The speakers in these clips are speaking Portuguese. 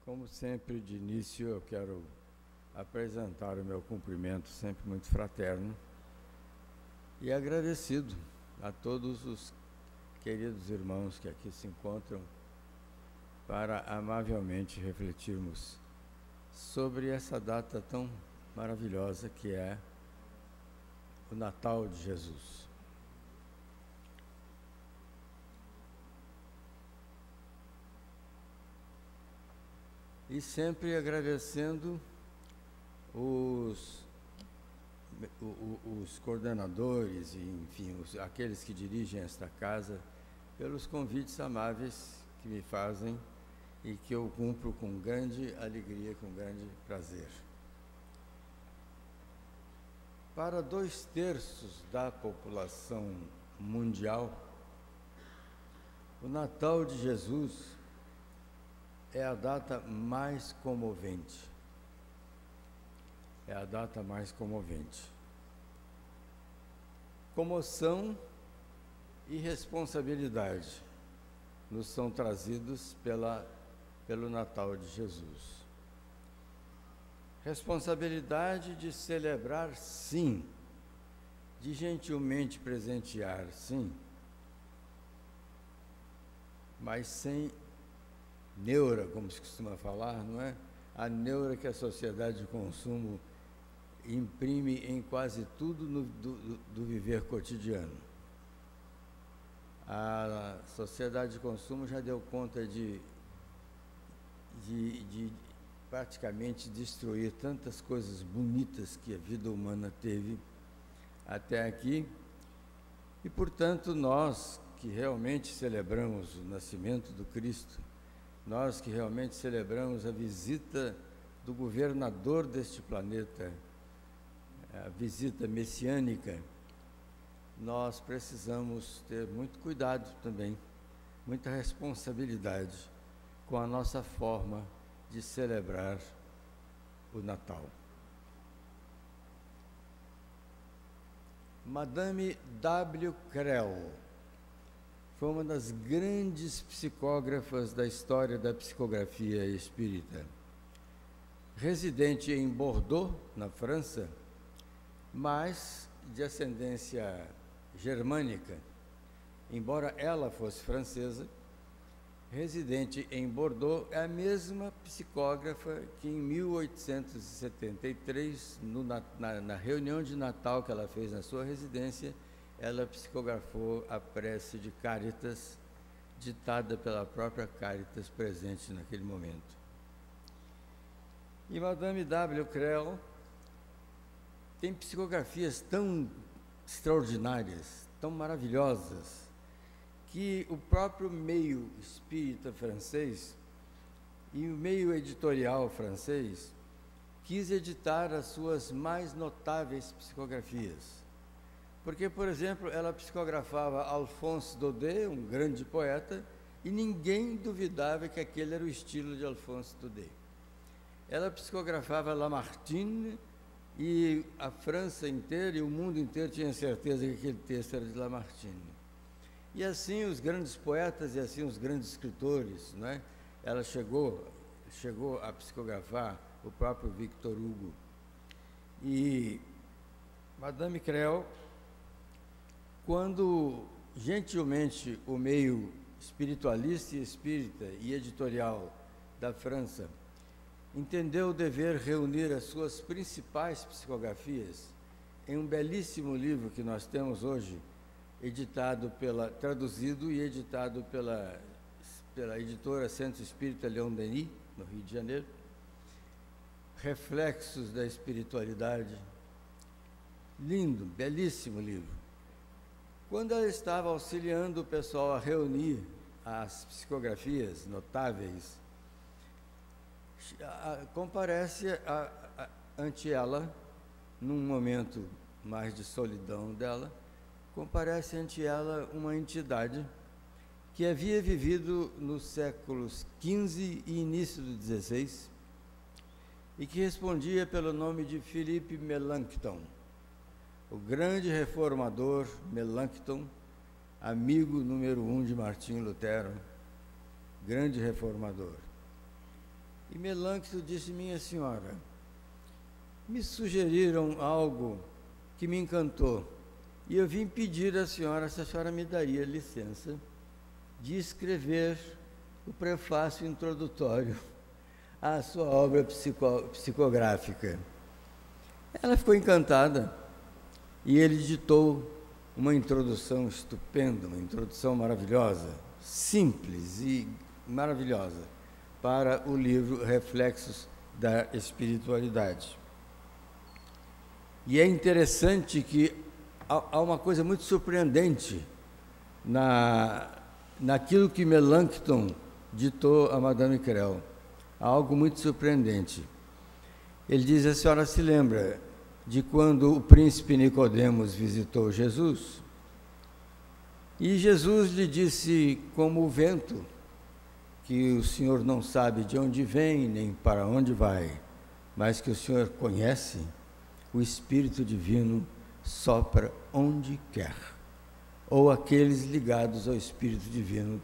Como sempre, de início, eu quero apresentar o meu cumprimento, sempre muito fraterno, e agradecido a todos os queridos irmãos que aqui se encontram para amavelmente refletirmos sobre essa data tão maravilhosa que é o Natal de Jesus. E sempre agradecendo os coordenadores e, enfim, aqueles que dirigem esta casa, pelos convites amáveis que me fazem e que eu cumpro com grande alegria, com grande prazer. Para 2/3 da população mundial, o Natal de Jesus é a data mais comovente. É a data mais comovente. Comoção e responsabilidade nos são trazidos pelo Natal de Jesus. Responsabilidade de celebrar, sim, de gentilmente presentear, sim, mas sem neura, como se costuma falar, não é? A neura que a sociedade de consumo imprime em quase tudo do viver cotidiano. A sociedade de consumo já deu conta de praticamente destruir tantas coisas bonitas que a vida humana teve até aqui, e, portanto, nós que realmente celebramos o nascimento do Cristo, nós que realmente celebramos a visita do governador deste planeta, a visita messiânica, nós precisamos ter muito cuidado também, muita responsabilidade com a nossa forma de celebrar o Natal. Madame W. Creel foi uma das grandes psicógrafas da história da psicografia espírita. Residente em Bordeaux, na França, mas de ascendência germânica, embora ela fosse francesa, residente em Bordeaux, é a mesma psicógrafa que em 1873, na reunião de Natal que ela fez na sua residência, ela psicografou a prece de Caritas, ditada pela própria Caritas presente naquele momento. E Madame W. Creel tem psicografias tão extraordinárias, tão maravilhosas, que o próprio meio espírita francês e o meio editorial francês quis editar as suas mais notáveis psicografias. Porque, por exemplo, ela psicografava Alphonse Daudet, um grande poeta, e ninguém duvidava que aquele era o estilo de Alphonse Daudet. Ela psicografava Lamartine, e a França inteira e o mundo inteiro tinha certeza que aquele texto era de Lamartine. E assim os grandes poetas e assim os grandes escritores, não é? Ela chegou a psicografar o próprio Victor Hugo. E Madame Creel, quando gentilmente o meio espiritualista e espírita e editorial da França entendeu o dever reunir as suas principais psicografias em um belíssimo livro que nós temos hoje, traduzido e editado pela editora Centro Espírita Leon Denis, no Rio de Janeiro, Reflexos da Espiritualidade. Lindo, belíssimo livro. Quando ela estava auxiliando o pessoal a reunir as psicografias notáveis, comparece ante ela, num momento mais de solidão dela, comparece ante ela uma entidade que havia vivido nos séculos XV e início do XVI e que respondia pelo nome de Philippe Melanchthon, o grande reformador Melanchthon, amigo número 1 de Martinho Lutero, grande reformador. E Melancton disse: minha senhora, me sugeriram algo que me encantou, e eu vim pedir à senhora se a senhora me daria licença de escrever o prefácio introdutório à sua obra psicográfica. Ela ficou encantada e ele ditou uma introdução estupenda, uma introdução maravilhosa, simples e maravilhosa, para o livro Reflexos da Espiritualidade. E é interessante que há uma coisa muito surpreendente naquilo que Melancton ditou a Madame Creel. Há algo muito surpreendente. Ele diz: a senhora se lembra de quando o príncipe Nicodemos visitou Jesus? E Jesus lhe disse, como o vento, que o senhor não sabe de onde vem nem para onde vai, mas que o senhor conhece, o Espírito Divino sopra onde quer. Ou aqueles ligados ao Espírito Divino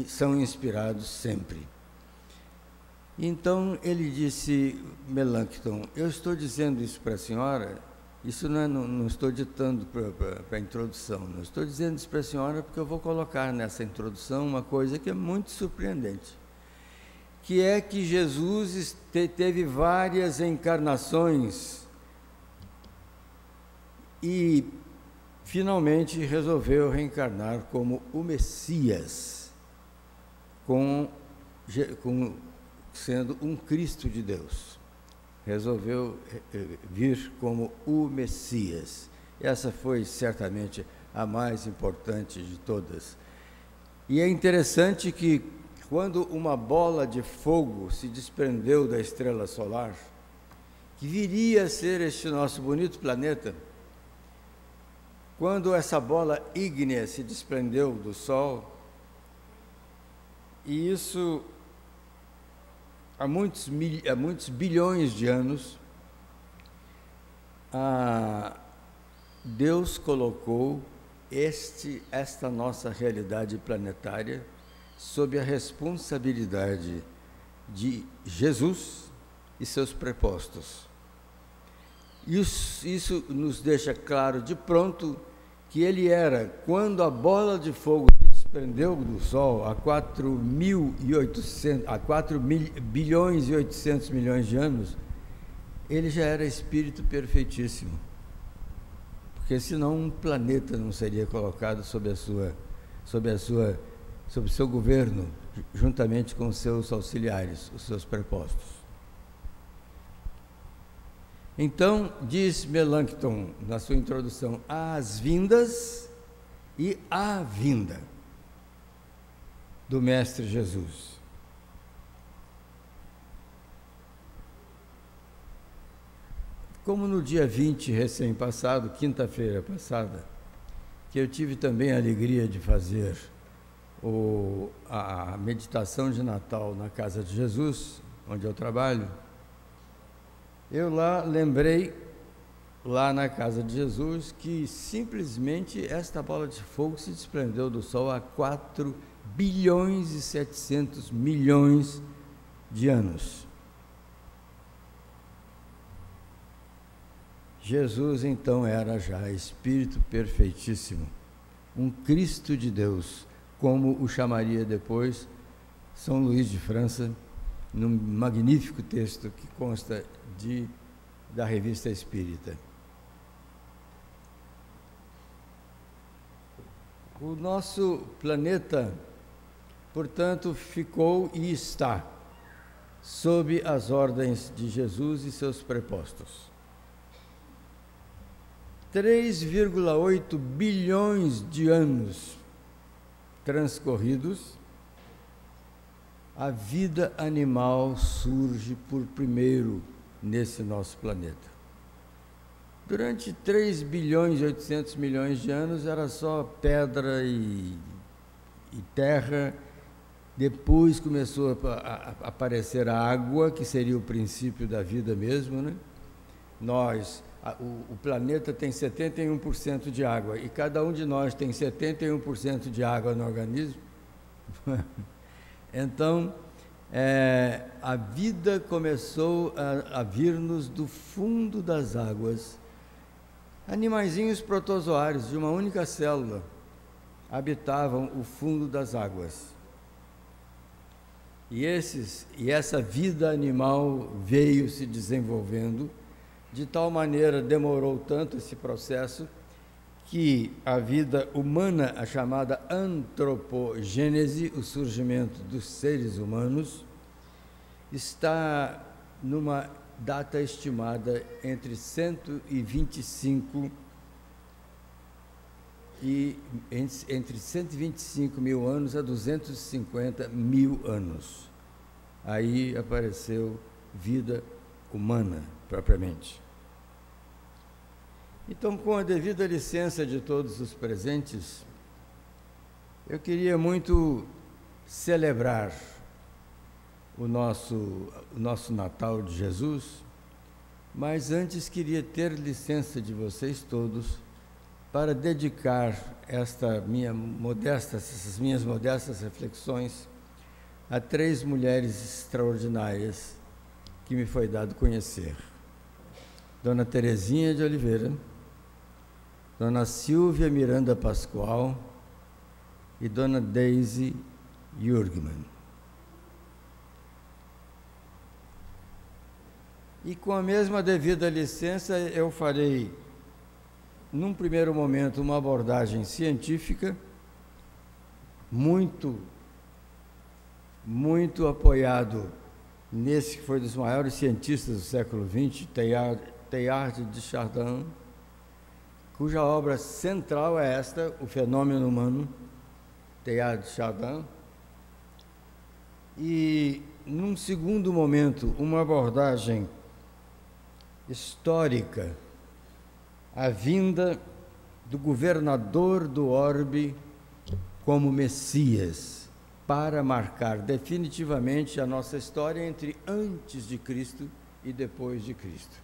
são inspirados sempre. Então ele disse: Melancton, eu estou dizendo isso para a senhora, isso não estou ditando para a introdução, não estou dizendo isso para a senhora porque eu vou colocar nessa introdução uma coisa que é muito surpreendente, que é que Jesus teve várias encarnações e finalmente resolveu reencarnar como o Messias, sendo um Cristo de Deus. Resolveu vir como o Messias. Essa foi certamente a mais importante de todas. E é interessante que quando uma bola de fogo se desprendeu da estrela solar, que viria a ser este nosso bonito planeta, quando essa bola ígnea se desprendeu do Sol, e isso há muitos bilhões de anos, Deus colocou esta nossa realidade planetária sob a responsabilidade de Jesus e seus prepostos. Isso nos deixa claro de pronto que ele era, quando a bola de fogo se desprendeu do Sol há 4 bilhões e 800 milhões de anos, ele já era espírito perfeitíssimo, porque senão um planeta não seria colocado sob o seu governo, juntamente com os seus auxiliares, os seus prepostos. Então, diz Melancton na sua introdução, as vindas e a vinda do Mestre Jesus. Como no dia 20 recém-passado, quinta-feira passada, que eu tive também a alegria de fazer a meditação de Natal na Casa de Jesus, onde eu trabalho, eu lembrei lá na Casa de Jesus que simplesmente esta bola de fogo se desprendeu do Sol há 4 bilhões e 700 milhões de anos. Jesus então era já Espírito perfeitíssimo, um Cristo de Deus, como o chamaria depois São Luís de França, num magnífico texto que consta da Revista Espírita. O nosso planeta, portanto, ficou e está sob as ordens de Jesus e seus prepostos. 3,8 bilhões de anos transcorridos, a vida animal surge por primeiro nesse nosso planeta. Durante 3 bilhões e 800 milhões de anos era só pedra e terra. Depois começou a aparecer a água, que seria o princípio da vida mesmo, né? O planeta tem 71% de água e cada um de nós tem 71% de água no organismo. Então, a vida começou a vir-nos do fundo das águas. Animaizinhos protozoários de uma única célula habitavam o fundo das águas. E essa vida animal veio se desenvolvendo, de tal maneira demorou tanto esse processo, que a vida humana, a chamada antropogênese, o surgimento dos seres humanos, está numa data estimada entre 125 mil anos a 250 mil anos. Aí apareceu vida humana, propriamente. Então, com a devida licença de todos os presentes, eu queria muito celebrar o nosso Natal de Jesus, mas antes queria ter licença de vocês todos para dedicar essas minhas modestas reflexões a 3 mulheres extraordinárias que me foi dado conhecer. Dona Terezinha de Oliveira, Dona Silvia Miranda Pascoal e Dona Daisy Jürgman. E com a mesma devida licença, eu farei, num primeiro momento, uma abordagem científica, muito apoiado nesse que foi dos maiores cientistas do século XX, Teilhard de Chardin, cuja obra central é esta, O Fenômeno Humano, Teilhard de Chardin. E, num segundo momento, uma abordagem histórica, a vinda do governador do orbe como Messias, para marcar definitivamente a nossa história entre antes de Cristo e depois de Cristo,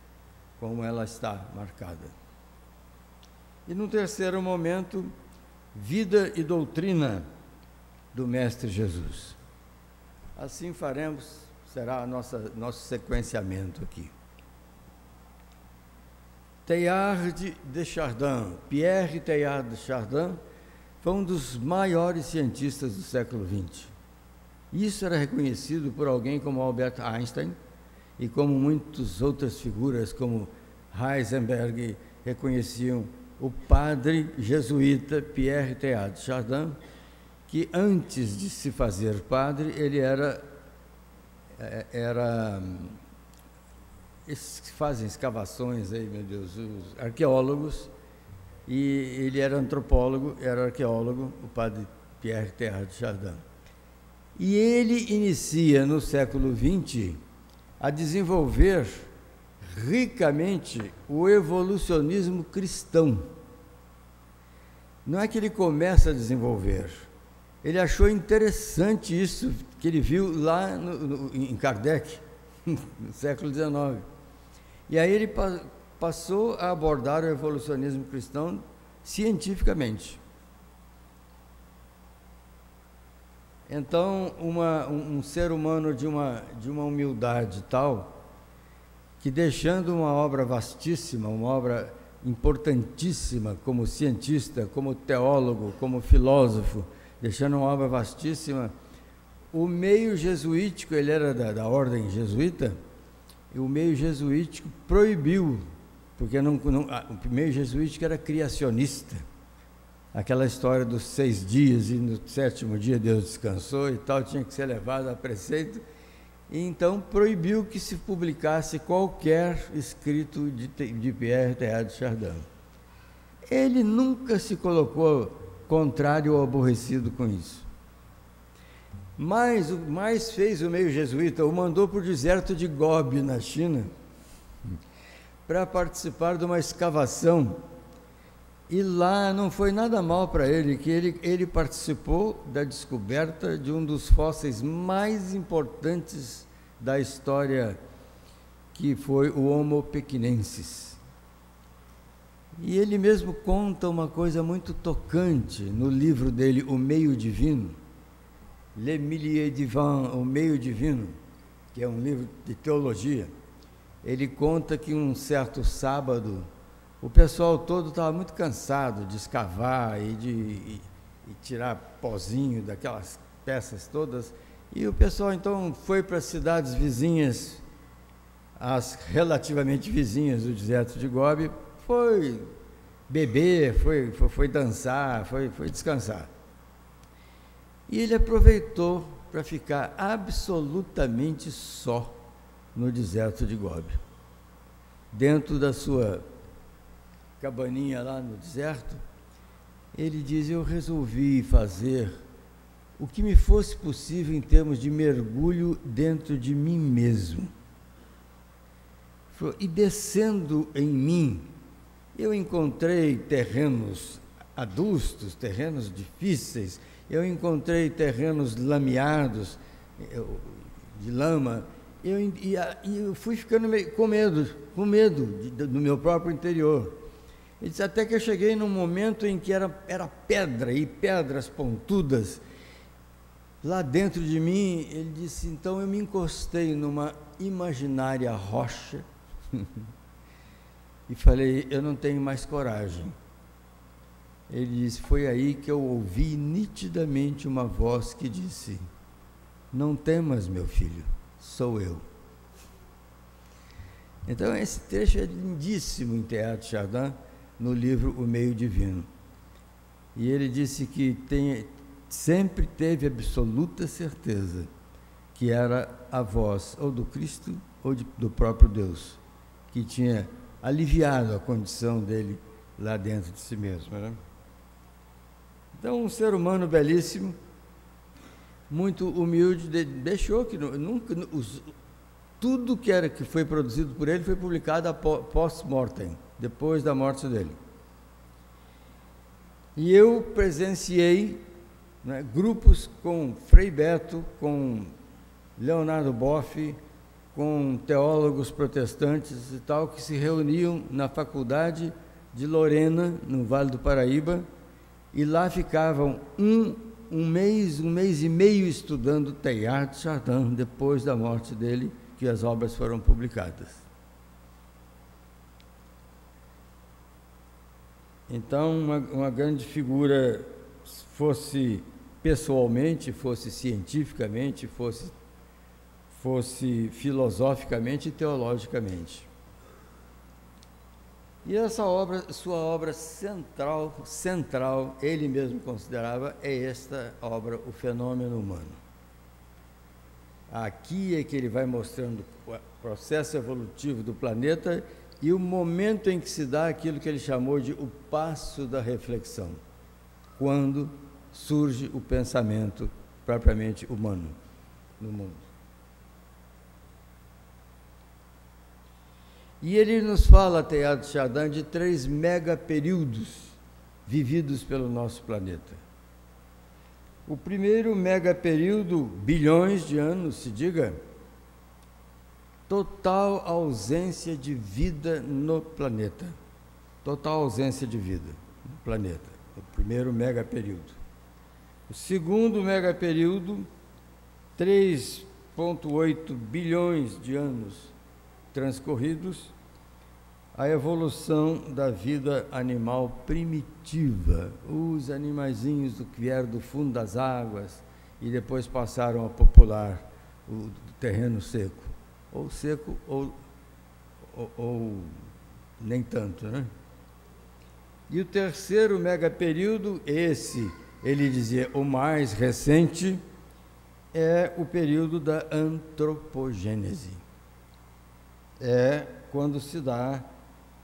como ela está marcada. E num terceiro momento, vida e doutrina do Mestre Jesus. Assim faremos, será nosso sequenciamento aqui. Teilhard de Chardin, Pierre Teilhard de Chardin, foi um dos maiores cientistas do século XX. Isso era reconhecido por alguém como Albert Einstein e como muitas outras figuras, como Heisenberg, reconheciam o padre jesuíta Pierre Teilhard de Chardin, que antes de se fazer padre, ele era esses que fazem escavações aí, meu Deus, os arqueólogos, e ele era antropólogo, era arqueólogo, o padre Pierre Teilhard de Chardin. E ele inicia no século XX a desenvolver ricamente o evolucionismo cristão. Não é que ele começa a desenvolver, ele achou interessante isso que ele viu lá em Kardec, no século XIX. E aí ele passou a abordar o evolucionismo cristão cientificamente. Então, um ser humano de uma humildade tal, que deixando uma obra vastíssima, uma obra importantíssima como cientista, como teólogo, como filósofo, deixando uma obra vastíssima, o meio jesuítico, ele era da ordem jesuíta, e o meio jesuítico proibiu, porque o meio jesuítico era criacionista, aquela história dos 6 dias e no 7º dia Deus descansou e tal, tinha que ser levado a preceito, e então proibiu que se publicasse qualquer escrito de Pierre Teilhard de Chardin. Ele nunca se colocou contrário ou aborrecido com isso. Mas o mais fez o meio jesuíta, o mandou para o deserto de Gobi, na China, para participar de uma escavação. E lá não foi nada mal para ele, que ele participou da descoberta de um dos fósseis mais importantes da história, que foi o Homo pequinensis. E ele mesmo conta uma coisa muito tocante no livro dele, O Meio Divino, Le Milieu Divin, O Meio Divino, que é um livro de teologia, ele conta que um certo sábado, o pessoal todo estava muito cansado de escavar e de tirar pozinho daquelas peças todas, e o pessoal então foi para as cidades vizinhas, as relativamente vizinhas do deserto de Gobi, foi beber, foi dançar, foi descansar. E ele aproveitou para ficar absolutamente só no deserto de Gobi. Dentro da sua cabaninha lá no deserto, ele diz: eu resolvi fazer o que me fosse possível em termos de mergulho dentro de mim mesmo. E descendo em mim, eu encontrei terrenos adustos, terrenos difíceis, eu encontrei terrenos lameados, de lama, e eu fui ficando com medo do meu próprio interior. Ele disse, até que eu cheguei num momento em que era pedra, e pedras pontudas, lá dentro de mim. Ele disse, então eu me encostei numa imaginária rocha, e falei, eu não tenho mais coragem. Ele disse, foi aí que eu ouvi nitidamente uma voz que disse, não temas, meu filho, sou eu. Então esse trecho é lindíssimo em Teilhard de Chardin, no livro O Meio Divino. E ele disse que sempre teve absoluta certeza que era a voz ou do Cristo ou do próprio Deus, que tinha aliviado a condição dele lá dentro de si mesmo, né? Então, um ser humano belíssimo, muito humilde, deixou que tudo que foi produzido por ele foi publicado post-mortem, depois da morte dele. E eu presenciei, né, grupos com Frei Beto, com Leonardo Boff, com teólogos protestantes e tal, que se reuniam na faculdade de Lorena, no Vale do Paraíba, e lá ficavam um mês e meio estudando Teilhard de Chardin, depois da morte dele, que as obras foram publicadas. Então, uma grande figura, fosse pessoalmente, fosse cientificamente, fosse filosoficamente e teologicamente. E essa obra, sua obra central, ele mesmo considerava, é esta obra, O Fenômeno Humano. Aqui é que ele vai mostrando o processo evolutivo do planeta e o momento em que se dá aquilo que ele chamou de o passo da reflexão, quando surge o pensamento propriamente humano no mundo. E ele nos fala, Teilhard de Chardin, de 3 megaperíodos vividos pelo nosso planeta. O primeiro megaperíodo, bilhões de anos, se diga, total ausência de vida no planeta. Total ausência de vida no planeta. O primeiro megaperíodo. O segundo megaperíodo, 3,8 bilhões de anos transcorridos, a evolução da vida animal primitiva, os animaizinhos que vieram do fundo das águas e depois passaram a popular o terreno seco, ou nem tanto, né? E o terceiro megaperíodo, ele dizia, o mais recente, é o período da antropogênese. É quando se dá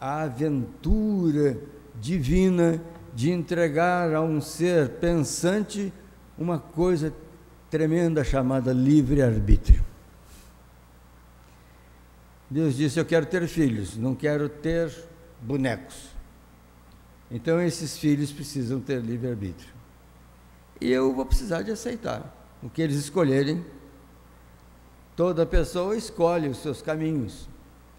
a aventura divina de entregar a um ser pensante uma coisa tremenda chamada livre-arbítrio. Deus disse, eu quero ter filhos, não quero ter bonecos. Então esses filhos precisam ter livre-arbítrio. E eu vou precisar de aceitar o que eles escolherem. Toda pessoa escolhe os seus caminhos.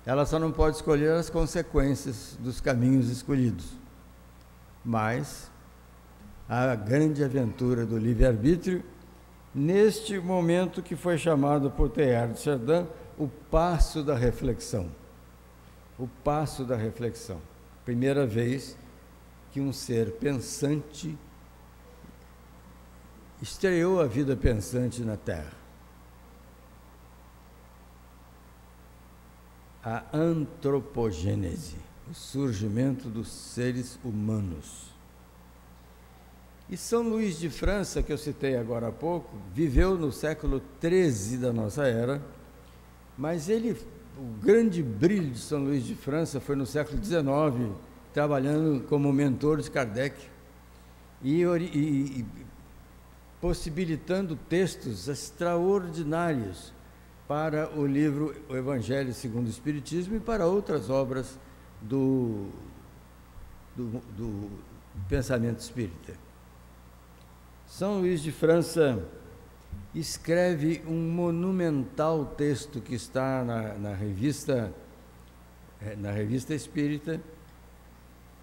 Ela só não pode escolher as consequências dos caminhos escolhidos. Mas a grande aventura do livre-arbítrio neste momento que foi chamado por Teilhard de Chardin o passo da reflexão. O passo da reflexão. Primeira vez que um ser pensante estreou a vida pensante na Terra. A antropogênese, o surgimento dos seres humanos. E São Luís de França, que eu citei agora há pouco, viveu no século XIII da nossa era, mas o grande brilho de São Luís de França foi no século XIX, trabalhando como mentor de Kardec e possibilitando textos extraordinários para o livro O Evangelho segundo o Espiritismo e para outras obras do pensamento espírita. São Luís de França escreve um monumental texto que está na revista Espírita,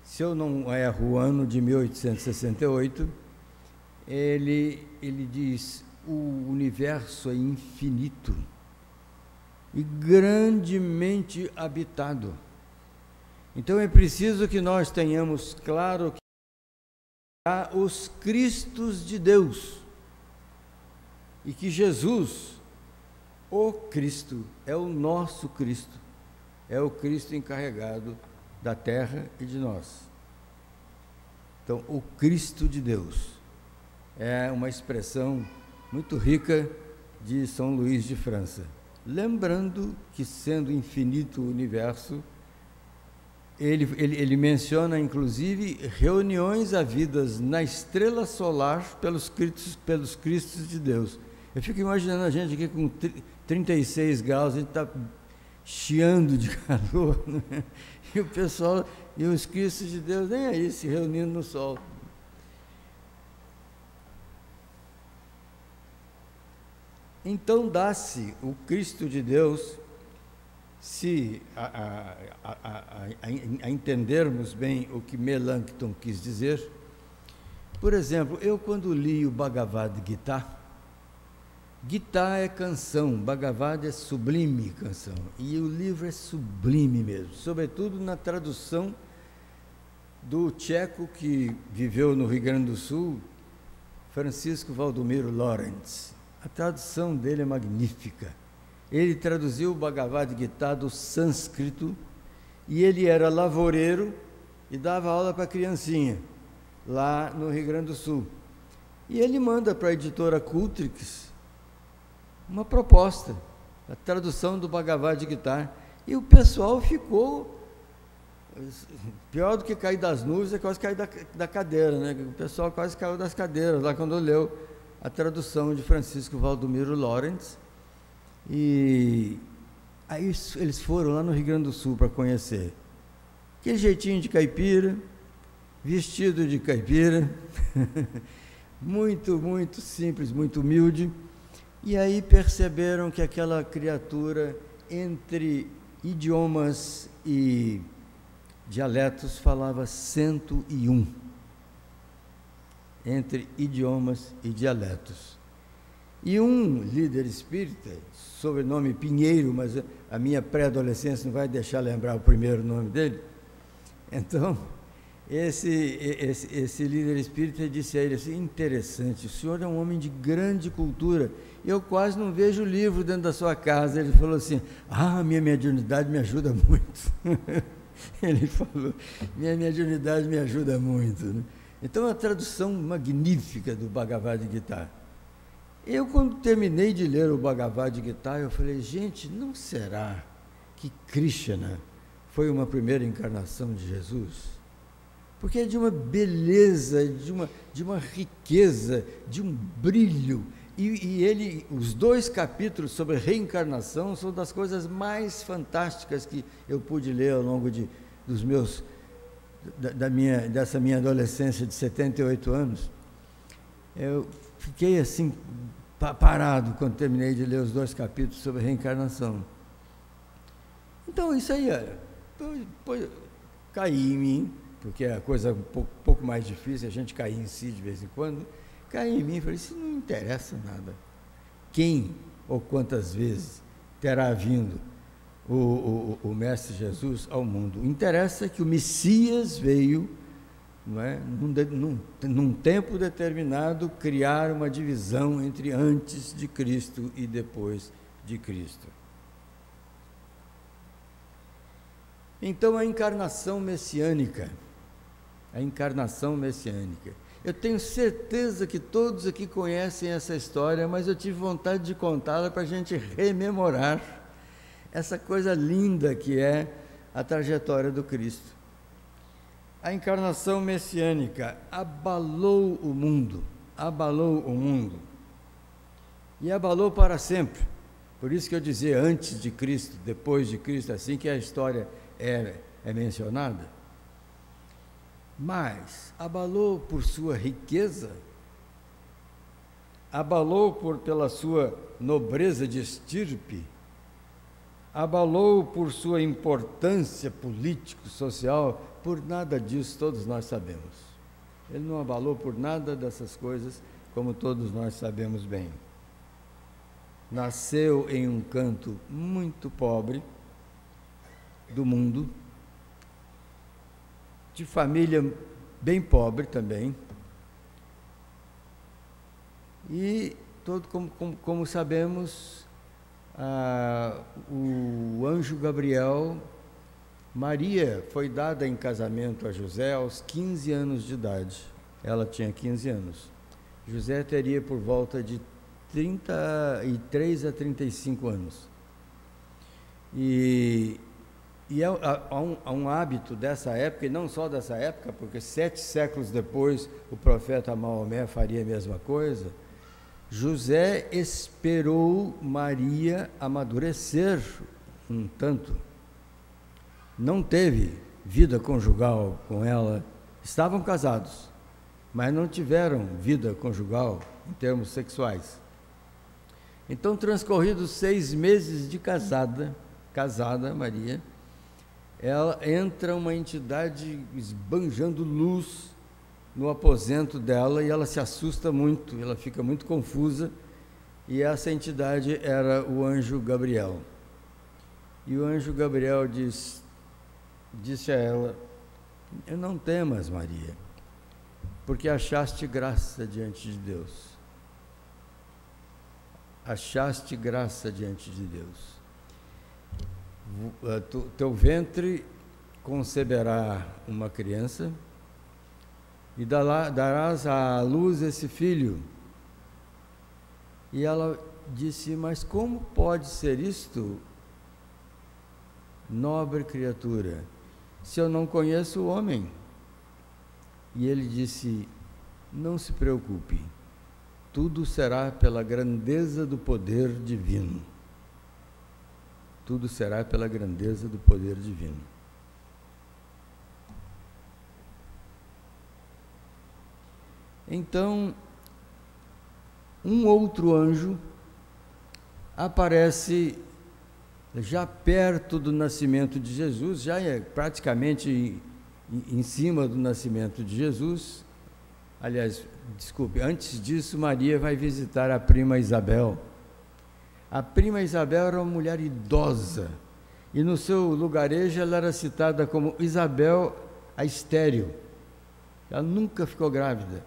se eu não erro, o ano de 1868, ele diz: o universo é infinito e grandemente habitado. Então é preciso que nós tenhamos claro que há os Cristos de Deus e que Jesus, o Cristo, é o nosso Cristo, é o Cristo encarregado da terra e de nós. Então, o Cristo de Deus é uma expressão muito rica de São Luís de França. Lembrando que, sendo infinito o universo, ele menciona, inclusive, reuniões havidas na estrela solar pelos Cristos de Deus. Eu fico imaginando a gente aqui com 36 graus, a gente está chiando de calor, né? E o pessoal, e os Cristos de Deus nem aí, se reunindo no sol. Então dá-se o Cristo de Deus, se a entendermos bem o que Melanchthon quis dizer. Por exemplo, eu quando li o Bhagavad Gita, Gita é canção, Bhagavad é sublime canção, e o livro é sublime mesmo, sobretudo na tradução do tcheco que viveu no Rio Grande do Sul, Francisco Valdomiro Lorentz. A tradução dele é magnífica. Ele traduziu o Bhagavad Gita do sânscrito, e ele era lavoureiro e dava aula para criancinha, lá no Rio Grande do Sul. E ele manda para a editora Cultrix uma proposta, a tradução do Bhagavad Gita, e o pessoal ficou, pior do que cair das nuvens, é quase cair da cadeira, né? O pessoal quase caiu das cadeiras lá quando leu a tradução de Francisco Valdomiro Lorentz. E aí eles foram lá no Rio Grande do Sul para conhecer. Aquele jeitinho de caipira, vestido de caipira, muito, muito simples, muito humilde. E aí perceberam que aquela criatura, entre idiomas e dialetos, falava 101. Entre idiomas e dialetos. E um líder espírita, sobrenome Pinheiro, mas a minha pré-adolescência não vai deixar lembrar o primeiro nome dele. Então, esse líder espírita disse a ele assim: interessante, o senhor é um homem de grande cultura, eu quase não vejo livro dentro da sua casa. Ele falou assim: minha mediunidade me ajuda muito. Ele falou: minha mediunidade me ajuda muito, né? Então, a tradução magnífica do Bhagavad Gita. Eu, quando terminei de ler o Bhagavad Gita, eu falei: gente, não será que Krishna foi uma primeira encarnação de Jesus? Porque é de uma beleza, de uma riqueza, de um brilho. E os 2 capítulos sobre reencarnação são das coisas mais fantásticas que eu pude ler ao longo dessa minha adolescência de 78 anos. Eu fiquei assim, parado, quando terminei de ler os 2 capítulos sobre reencarnação. Então, isso aí, depois cai em mim, porque é a coisa um pouco mais difícil, a gente cair em si de vez em quando. caiu em mim. Falei, isso não interessa nada. Quem ou quantas vezes terá vindo o Mestre Jesus ao mundo? Interessa que o Messias veio, não é, num tempo determinado, criar uma divisão entre antes de Cristo e depois de Cristo. Então, a encarnação messiânica, eu tenho certeza que todos aqui conhecem essa história, mas eu tive vontade de contá-la para a gente rememorar essa coisa linda que é a trajetória do Cristo. A encarnação messiânica abalou o mundo, e abalou para sempre. Por isso que eu dizia antes de Cristo, depois de Cristo, assim que a história é mencionada. Mas abalou por sua riqueza, abalou pela sua nobreza de estirpe, abalou por sua importância político-social. Por nada disso todos nós sabemos. Ele não abalou por nada dessas coisas, como todos nós sabemos bem. Nasceu em um canto muito pobre do mundo, de família bem pobre também, e como sabemos, o anjo Gabriel, Maria foi dada em casamento a José aos 15 anos de idade. Ela tinha 15 anos. José teria por volta de 33 a 35 anos. E há um hábito dessa época, e não só dessa época, porque 7 séculos depois o profeta Maomé faria a mesma coisa. José esperou Maria amadurecer um tanto. Não teve vida conjugal com ela. Estavam casados, mas não tiveram vida conjugal em termos sexuais. Então, transcorridos 6 meses de casada, Maria, ela entra uma entidade esbanjando luz no aposento dela, e ela se assusta muito, ela fica muito confusa, e essa entidade era o anjo Gabriel. E o anjo Gabriel disse a ela: não temas, Maria, porque achaste graça diante de Deus. Achaste graça diante de Deus. Teu ventre conceberá uma criança e darás à luz esse filho. E ela disse: mas como pode ser isto, nobre criatura, se eu não conheço o homem? E ele disse: não se preocupe, tudo será pela grandeza do poder divino. Tudo será pela grandeza do poder divino. Então, um outro anjo aparece já perto do nascimento de Jesus, já é praticamente em cima do nascimento de Jesus. Aliás, desculpe, antes disso, Maria vai visitar a prima Isabel. A prima Isabel era uma mulher idosa, e no seu lugarejo ela era citada como Isabel a estéril. Ela nunca ficou grávida,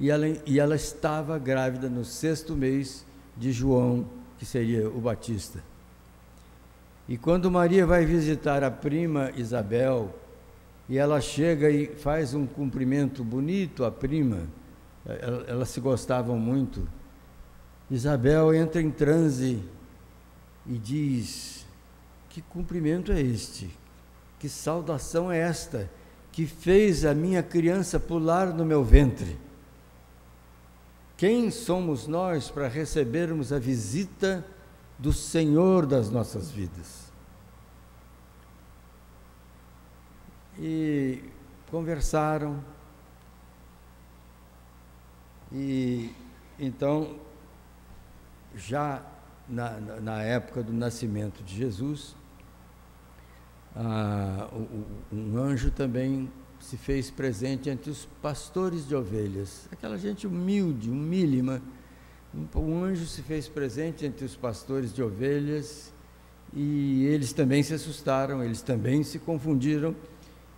e ela estava grávida no 6º mês de João, que seria o Batista. E quando Maria vai visitar a prima Isabel, e ela chega e faz um cumprimento bonito à prima, elas se gostavam muito, Isabel entra em transe e diz: que cumprimento é este? Que saudação é esta que fez a minha criança pular no meu ventre? Quem somos nós para recebermos a visita do Senhor das nossas vidas? E conversaram, e então, já na época do nascimento de Jesus, um anjo também se fez presente entre os pastores de ovelhas, aquela gente humilde, humílima. Um anjo se fez presente entre os pastores de ovelhas e eles também se assustaram, eles também se confundiram.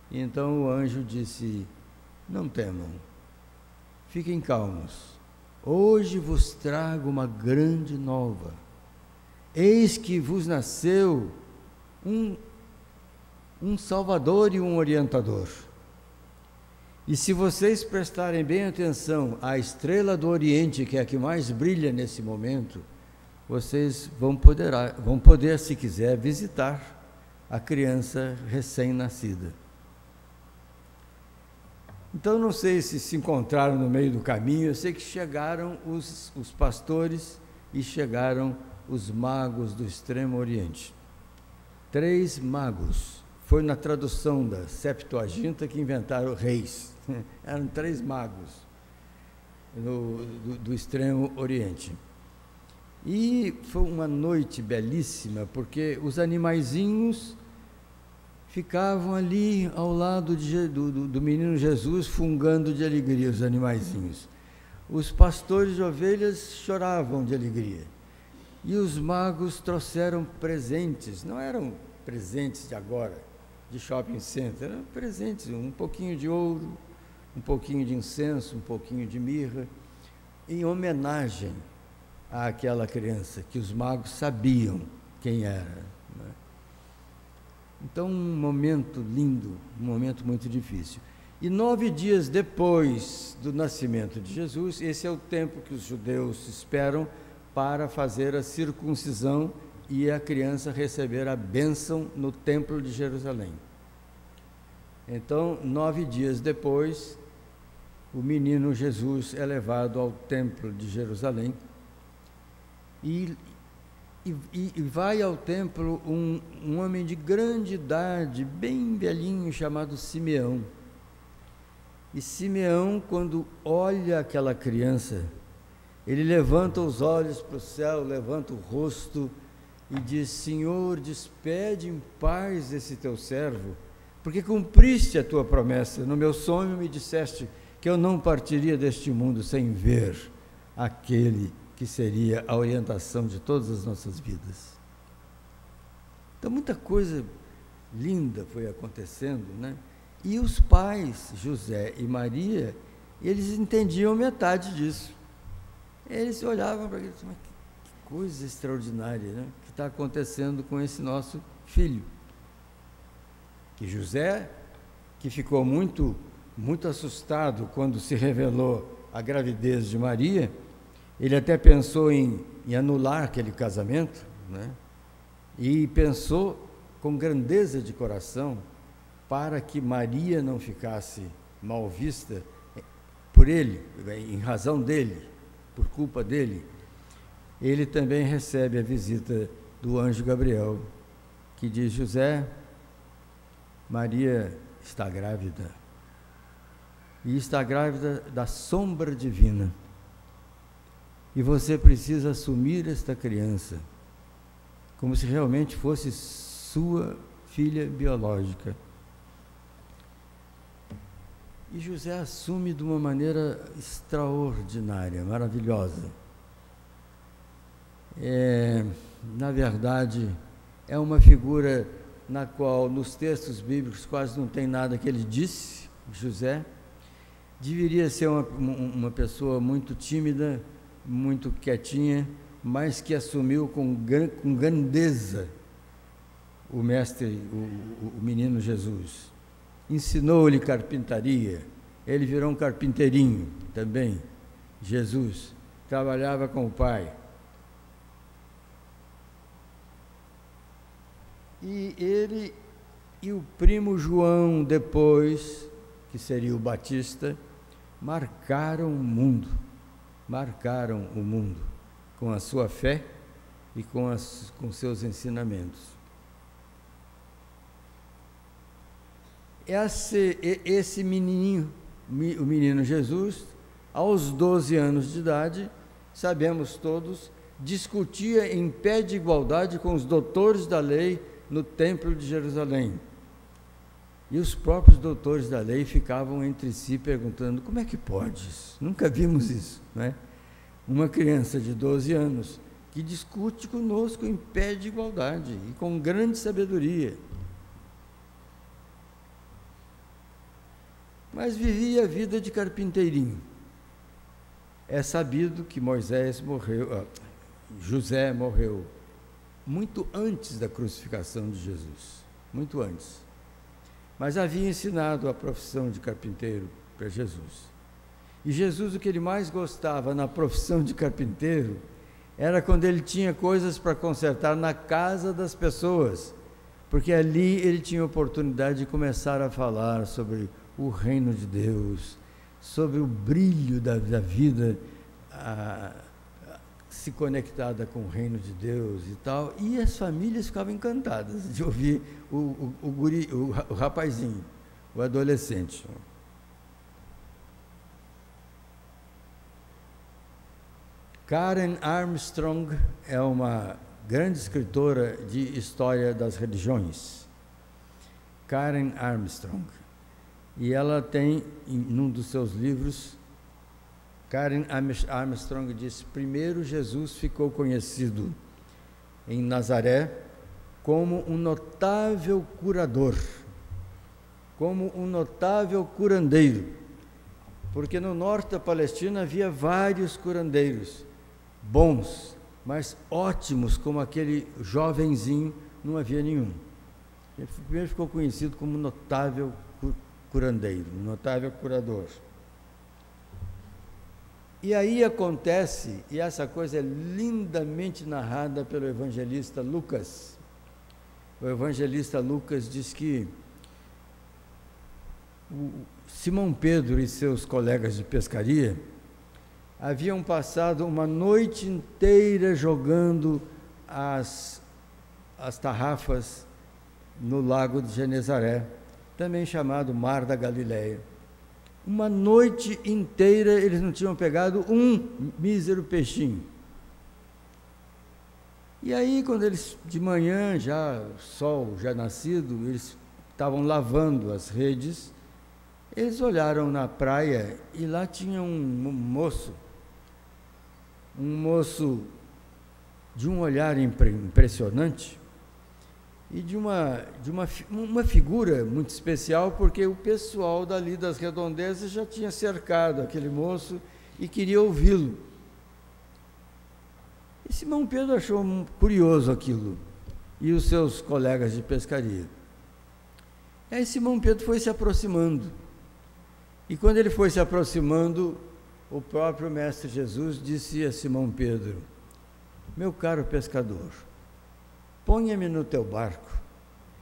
E então o anjo disse: não temam, fiquem calmos, hoje vos trago uma grande nova. Eis que vos nasceu um Salvador e um orientador. E se vocês prestarem bem atenção à estrela do Oriente, que é a que mais brilha nesse momento, vocês vão poder, se quiser, visitar a criança recém-nascida. Então, não sei se encontraram no meio do caminho, eu sei que chegaram os pastores e chegaram os magos do Extremo Oriente. 3 magos. Foi na tradução da Septuaginta que inventaram reis. Eram 3 magos do Extremo Oriente. E foi uma noite belíssima, porque os animaizinhos ficavam ali ao lado do menino Jesus, fungando de alegria, os animaizinhos. Os pastores de ovelhas choravam de alegria. E os magos trouxeram presentes, não eram presentes de agora, de shopping center, eram presentes, um pouquinho de ouro, um pouquinho de incenso, um pouquinho de mirra, em homenagem àquela criança que os magos sabiam quem era, né? Então, um momento lindo, um momento muito difícil. E 9 dias depois do nascimento de Jesus, esse é o tempo que os judeus esperam para fazer a circuncisão e a criança receber a bênção no templo de Jerusalém. Então, 9 dias depois, o menino Jesus é levado ao templo de Jerusalém e vai ao templo um homem de grande idade, bem velhinho, chamado Simeão. E Simeão, quando olha aquela criança, ele levanta os olhos para o céu, levanta o rosto e diz: Senhor, despede em paz esse teu servo, porque cumpriste a tua promessa. No meu sonho me disseste que eu não partiria deste mundo sem ver aquele que seria a orientação de todas as nossas vidas. Então, muita coisa linda foi acontecendo, né? E os pais, José e Maria, eles entendiam metade disso. Eles olhavam para aquilo e diziam: mas que coisa extraordinária, né, que está acontecendo com esse nosso filho. Que José, que ficou muito assustado quando se revelou a gravidez de Maria, ele até pensou em anular aquele casamento, né? E pensou com grandeza de coração, para que Maria não ficasse mal vista por ele, em razão dele, por culpa dele. Ele também recebe a visita do anjo Gabriel, que diz: José, Maria está grávida, e está grávida da sombra divina. E você precisa assumir esta criança como se realmente fosse sua filha biológica. E José assume de uma maneira extraordinária, maravilhosa. Na verdade, é uma figura na qual, nos textos bíblicos, quase não tem nada que ele disse. José deveria ser uma pessoa muito tímida, muito quietinha, mas que assumiu com grandeza o mestre, o menino Jesus. Ensinou-lhe carpintaria, ele virou um carpinteirinho também. Jesus trabalhava com o pai. E ele e o primo João, depois, que seria o Batista, marcaram o mundo com a sua fé e com seus ensinamentos. Esse menininho, o menino Jesus, aos 12 anos de idade, sabemos todos, discutia em pé de igualdade com os doutores da lei no templo de Jerusalém. E os próprios doutores da lei ficavam entre si perguntando: como é que pode isso? Nunca vimos isso, não é? Uma criança de 12 anos que discute conosco em pé de igualdade e com grande sabedoria. Mas vivia a vida de carpinteirinho. É sabido que José morreu muito antes da crucificação de Jesus, muito antes. Mas havia ensinado a profissão de carpinteiro para Jesus. E Jesus, o que ele mais gostava na profissão de carpinteiro era quando ele tinha coisas para consertar na casa das pessoas, porque ali ele tinha oportunidade de começar a falar sobre o reino de Deus, sobre o brilho da vida se conectada com o reino de Deus e tal, e as famílias ficavam encantadas de ouvir o rapazinho, o adolescente. Karen Armstrong é uma grande escritora de história das religiões. Karen Armstrong. E ela tem, num dos seus livros, Karen Armstrong diz: primeiro Jesus ficou conhecido em Nazaré como um notável curador, como um notável curandeiro, porque no norte da Palestina havia vários curandeiros, bons, mas ótimos, como aquele jovenzinho, não havia nenhum. Ele primeiro ficou conhecido como notável curandeiro, notável curador. E aí acontece, e essa coisa é lindamente narrada pelo evangelista Lucas. O evangelista Lucas diz que Simão Pedro e seus colegas de pescaria haviam passado uma noite inteira jogando as tarrafas no lago de Genezaré, também chamado Mar da Galileia. Uma noite inteira eles não tinham pegado um mísero peixinho. E aí, quando eles, de manhã, o sol já nascido, eles estavam lavando as redes, eles olharam na praia e lá tinha um moço de um olhar impressionante e de uma figura muito especial, porque o pessoal dali das redondezas já tinha cercado aquele moço e queria ouvi-lo. E Simão Pedro achou curioso aquilo, e os seus colegas de pescaria. E aí Simão Pedro foi se aproximando, e quando ele foi se aproximando, o próprio Mestre Jesus disse a Simão Pedro: meu caro pescador, ponha-me no teu barco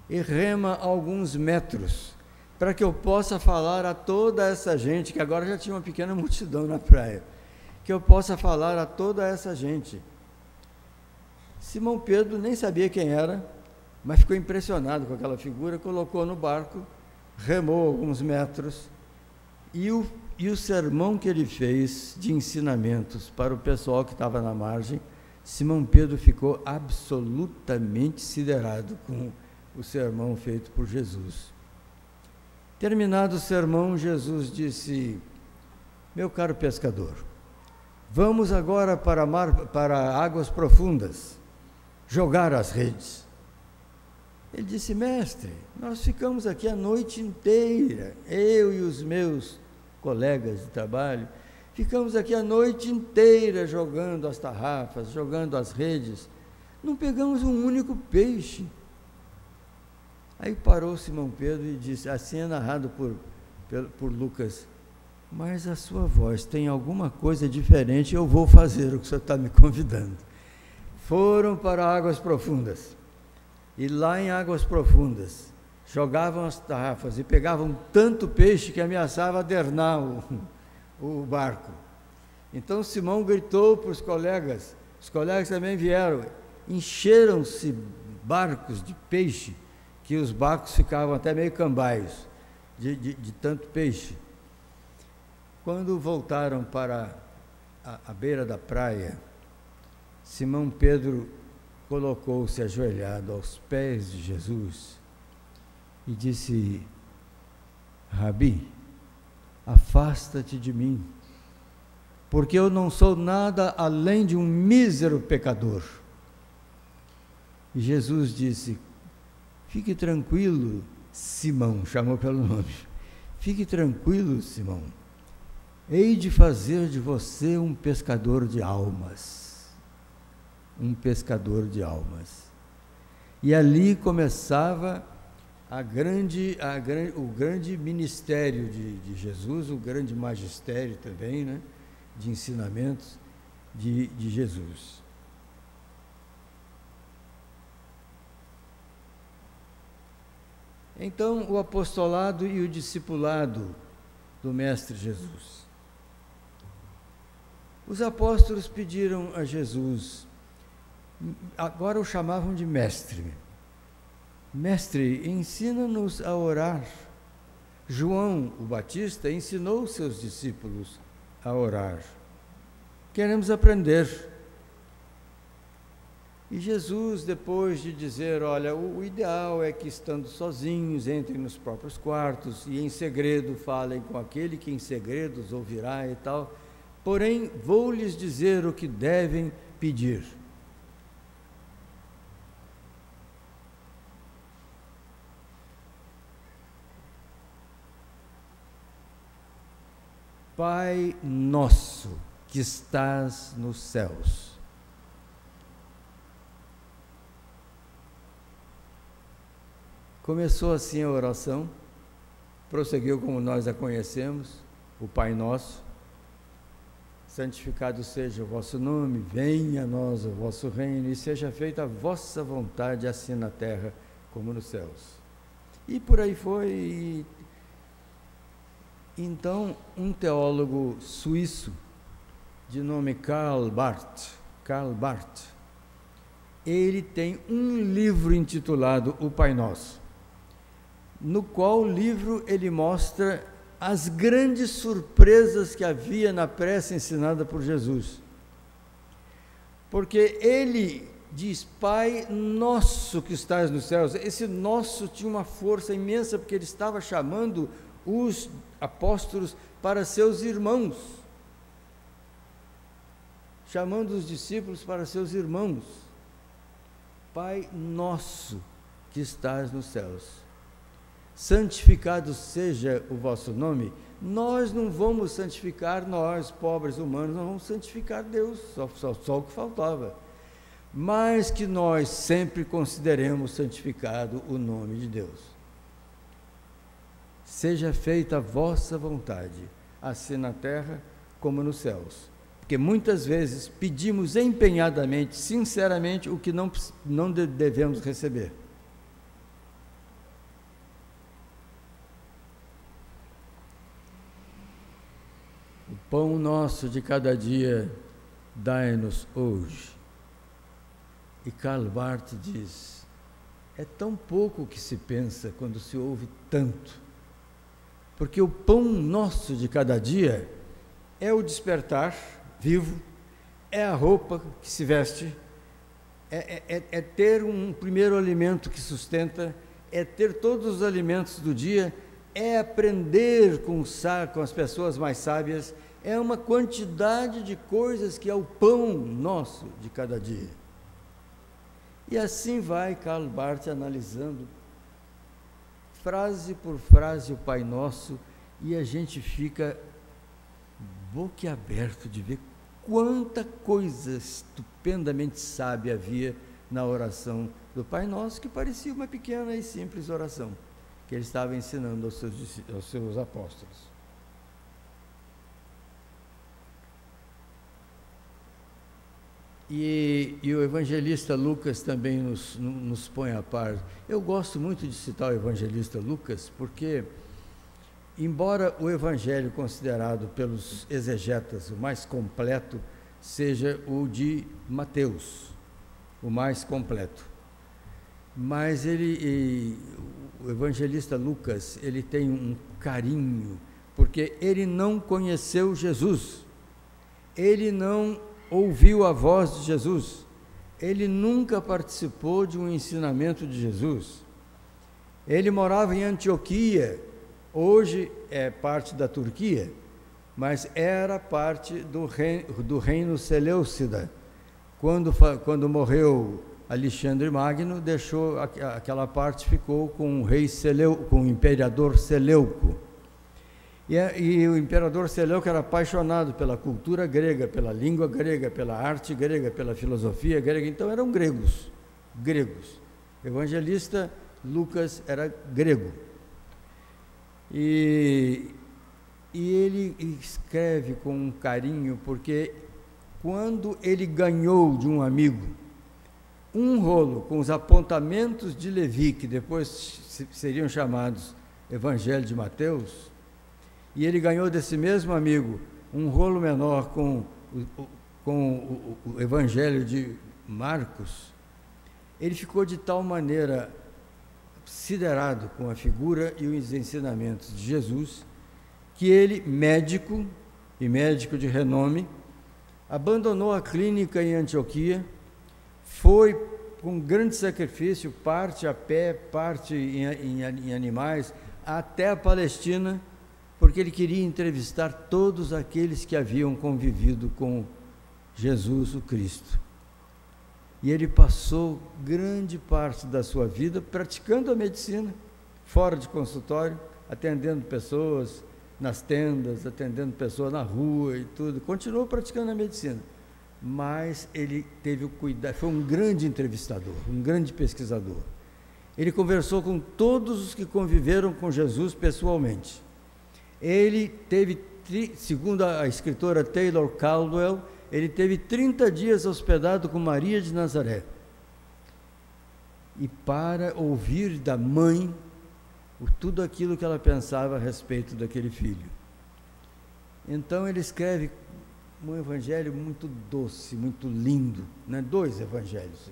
e rema alguns metros, para que eu possa falar a toda essa gente, que agora já tinha uma pequena multidão na praia, que eu possa falar a toda essa gente. Simão Pedro nem sabia quem era, mas ficou impressionado com aquela figura, colocou no barco, remou alguns metros, e o sermão que ele fez de ensinamentos para o pessoal que estava na margem, Simão Pedro ficou absolutamente siderado com o sermão feito por Jesus. Terminado o sermão, Jesus disse: meu caro pescador, vamos agora para águas profundas, jogar as redes. Ele disse: mestre, nós ficamos aqui a noite inteira, eu e os meus colegas de trabalho, ficamos aqui a noite inteira jogando as tarrafas, jogando as redes, não pegamos um único peixe. Aí parou Simão Pedro e disse, assim é narrado por Lucas: mas a sua voz tem alguma coisa diferente, eu vou fazer o que o senhor está me convidando. Foram para águas profundas, e lá em águas profundas, jogavam as tarrafas e pegavam tanto peixe que ameaçava adernar o barco. Então Simão gritou para os colegas também vieram, encheram-se barcos de peixe, que os barcos ficavam até meio cambaios, de tanto peixe. Quando voltaram para a beira da praia, Simão Pedro colocou-se ajoelhado aos pés de Jesus e disse: Rabi, afasta-te de mim, porque eu não sou nada além de um mísero pecador. E Jesus disse: fique tranquilo, Simão, chamou pelo nome. Fique tranquilo, Simão. Hei de fazer de você um pescador de almas. Um pescador de almas. E ali começava o grande ministério de Jesus, o grande magistério também, né, de ensinamentos de Jesus. Então, o apostolado e o discipulado do Mestre Jesus. Os apóstolos pediram a Jesus, agora o chamavam de mestre. Mestre, ensina-nos a orar. João, o Batista, ensinou seus discípulos a orar. Queremos aprender. E Jesus, depois de dizer, olha, o ideal é que estando sozinhos, entrem nos próprios quartos e em segredo falem com aquele que em segredo os ouvirá e tal. Porém, vou lhes dizer o que devem pedir. Pai nosso que estás nos céus. Começou assim a oração, prosseguiu como nós a conhecemos, o Pai Nosso. Santificado seja o vosso nome, venha a nós o vosso reino e seja feita a vossa vontade, assim na terra como nos céus. E por aí foi. Então, um teólogo suíço, de nome Karl Barth, ele tem um livro intitulado O Pai Nosso, no qual livro ele mostra as grandes surpresas que havia na prece ensinada por Jesus. Porque ele diz, Pai nosso que estás nos céus. Esse nosso tinha uma força imensa, porque ele estava chamando os apóstolos para seus irmãos, chamando os discípulos para seus irmãos. Pai nosso que estás nos céus, santificado seja o vosso nome. Nós não vamos santificar, nós, pobres humanos, não vamos santificar Deus, só o que faltava. Mas que nós sempre consideremos santificado o nome de Deus. Seja feita a vossa vontade, assim na terra como nos céus. Porque muitas vezes pedimos empenhadamente, sinceramente, o que não devemos receber. O pão nosso de cada dia, dai-nos hoje. E Karl Barth diz, é tão pouco que se pensa quando se ouve tanto. Porque o pão nosso de cada dia é o despertar vivo, é a roupa que se veste, é ter um primeiro alimento que sustenta, é ter todos os alimentos do dia, é aprender com as pessoas mais sábias, é uma quantidade de coisas que é o pão nosso de cada dia. E assim vai Karl Barth analisando frase por frase o Pai Nosso, e a gente fica boquiaberto de ver quanta coisa estupendamente sábia havia na oração do Pai Nosso, que parecia uma pequena e simples oração que ele estava ensinando aos seus apóstolos. E o evangelista Lucas também nos põe a par. Eu gosto muito de citar o evangelista Lucas, porque, embora o evangelho considerado pelos exegetas o mais completo seja o de Mateus, o mais completo, mas o evangelista Lucas, ele tem um carinho, porque ele não conheceu Jesus, ele não ouviu a voz de Jesus, ele nunca participou de um ensinamento de Jesus, ele morava em Antioquia, Hoje é parte da Turquia, mas era parte do reino Seleucida. Quando morreu Alexandre Magno, deixou aquela parte, ficou com com o imperador Seleuco. E o imperador Seleuco era apaixonado pela cultura grega, pela língua grega, pela arte grega, pela filosofia grega, então eram gregos. O evangelista Lucas era grego. E ele escreve com um carinho, porque quando ele ganhou de um amigo um rolo com os apontamentos de Levi, que depois seriam chamados Evangelho de Mateus, e ele ganhou desse mesmo amigo um rolo menor com o Evangelho de Marcos, ele ficou de tal maneira siderado com a figura e os ensinamentos de Jesus, que ele, médico de renome, abandonou a clínica em Antioquia, foi com grande sacrifício, parte a pé, parte em animais, até a Palestina, porque ele queria entrevistar todos aqueles que haviam convivido com Jesus o Cristo. E ele passou grande parte da sua vida praticando a medicina, fora de consultório, atendendo pessoas nas tendas, atendendo pessoas na rua e tudo. Continuou praticando a medicina, mas ele teve o cuidado, foi um grande entrevistador, um grande pesquisador. Ele conversou com todos os que conviveram com Jesus pessoalmente. Ele teve, segundo a escritora Taylor Caldwell, ele teve 30 dias hospedado com Maria de Nazaré. E para ouvir da mãe tudo aquilo que ela pensava a respeito daquele filho. Então ele escreve um evangelho muito doce, muito lindo, né? 2 evangelhos,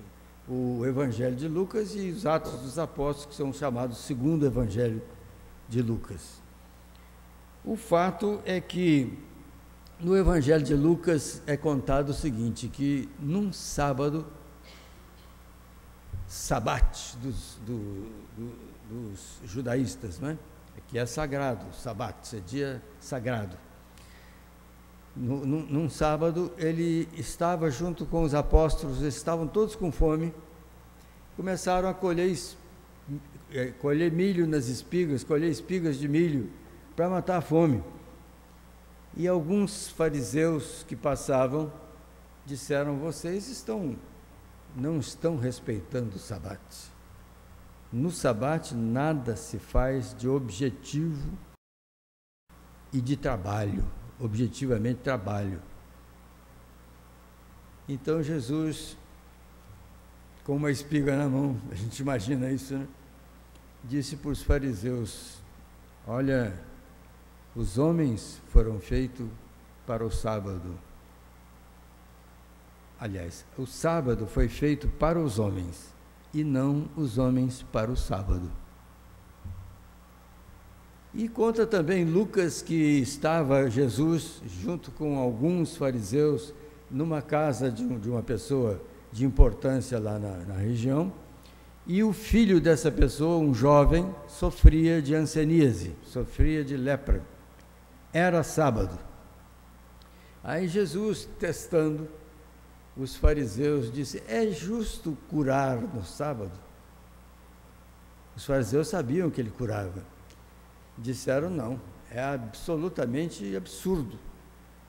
o Evangelho de Lucas e os Atos dos Apóstolos, que são chamados segundo Evangelho de Lucas. O fato é que no Evangelho de Lucas é contado o seguinte, que num sábado, sabate dos judaístas, né? Que é sagrado, sabate, é dia sagrado. Num sábado, ele estava junto com os apóstolos, eles estavam todos com fome, começaram a colher milho nas espigas, colher espigas de milho para matar a fome. E alguns fariseus que passavam disseram: vocês não estão respeitando o sabate. No sabate nada se faz de objetivo e de trabalho, objetivamente trabalho. Então Jesus, com uma espiga na mão, a gente imagina isso, né? Disse para os fariseus: olha, os homens foram feitos para o sábado. Aliás, o sábado foi feito para os homens e não os homens para o sábado. E conta também Lucas que estava Jesus junto com alguns fariseus numa casa de uma pessoa de importância lá na região, e o filho dessa pessoa, um jovem, sofria de hanseníase, sofria de lepra. Era sábado. Aí Jesus, testando os fariseus, disse: é justo curar no sábado? Os fariseus sabiam que ele curava. Disseram: não, é absolutamente absurdo.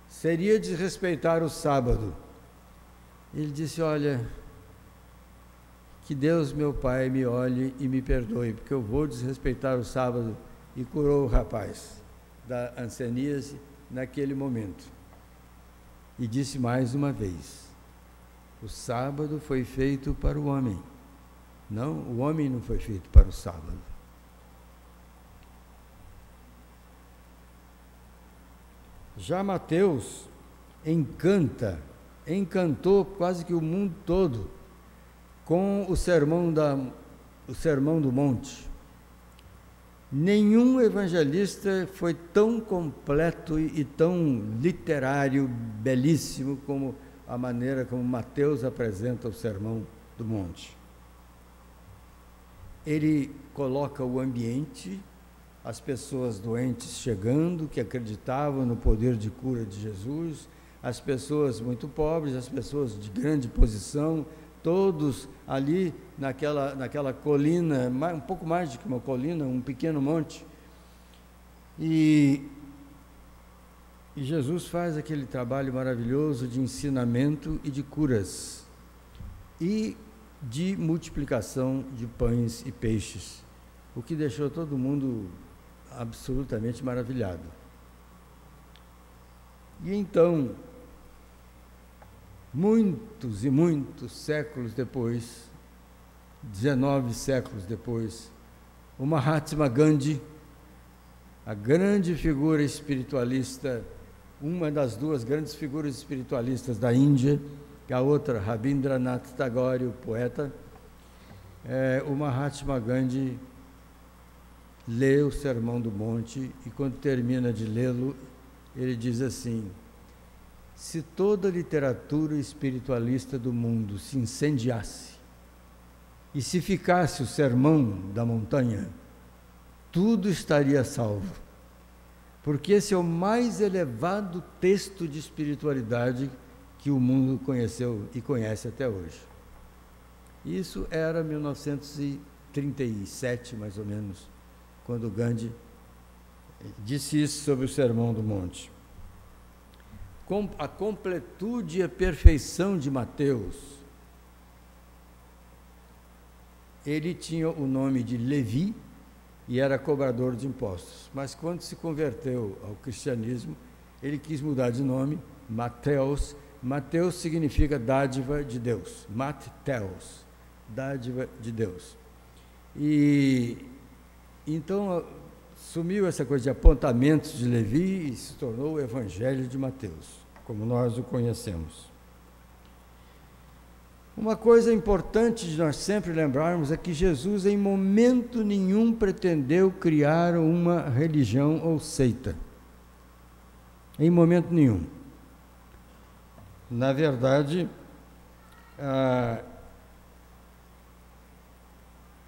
Seria desrespeitar o sábado. Ele disse: olha, que Deus, meu Pai, me olhe e me perdoe, porque eu vou desrespeitar o sábado. E curou o rapaz da hanseníase naquele momento. E disse mais uma vez: o sábado foi feito para o homem. Não, o homem não foi feito para o sábado. Já Mateus encantou quase que o mundo todo com o Sermão do Monte. Nenhum evangelista foi tão completo e tão literário, belíssimo, como a maneira como Mateus apresenta o Sermão do Monte. Ele coloca o ambiente as pessoas doentes chegando, que acreditavam no poder de cura de Jesus, as pessoas muito pobres, as pessoas de grande posição, todos ali naquela colina, um pouco mais do que uma colina, um pequeno monte. E Jesus faz aquele trabalho maravilhoso de ensinamento e de curas, e de multiplicação de pães e peixes, o que deixou todo mundo absolutamente maravilhado. E então, muitos e muitos séculos depois, 19 séculos depois, o Mahatma Gandhi, a grande figura espiritualista, uma das duas grandes figuras espiritualistas da Índia, que a outra, Rabindranath Tagore, o poeta, o Mahatma Gandhi lê o Sermão do Monte, e quando termina de lê-lo, ele diz assim: se toda a literatura espiritualista do mundo se incendiasse, e se ficasse o Sermão da Montanha, tudo estaria salvo, porque esse é o mais elevado texto de espiritualidade que o mundo conheceu e conhece até hoje. Isso era 1937, mais ou menos, quando Gandhi disse isso sobre o Sermão do Monte. Com a completude e a perfeição de Mateus, ele tinha o nome de Levi e era cobrador de impostos, mas quando se converteu ao cristianismo, ele quis mudar de nome, Mateus. Mateus significa dádiva de Deus, Mateus, dádiva de Deus. E então sumiu essa coisa de apontamentos de Levi e se tornou o Evangelho de Mateus, como nós o conhecemos. Uma coisa importante de nós sempre lembrarmos é que Jesus em momento nenhum pretendeu criar uma religião ou seita. Em momento nenhum. Na verdade,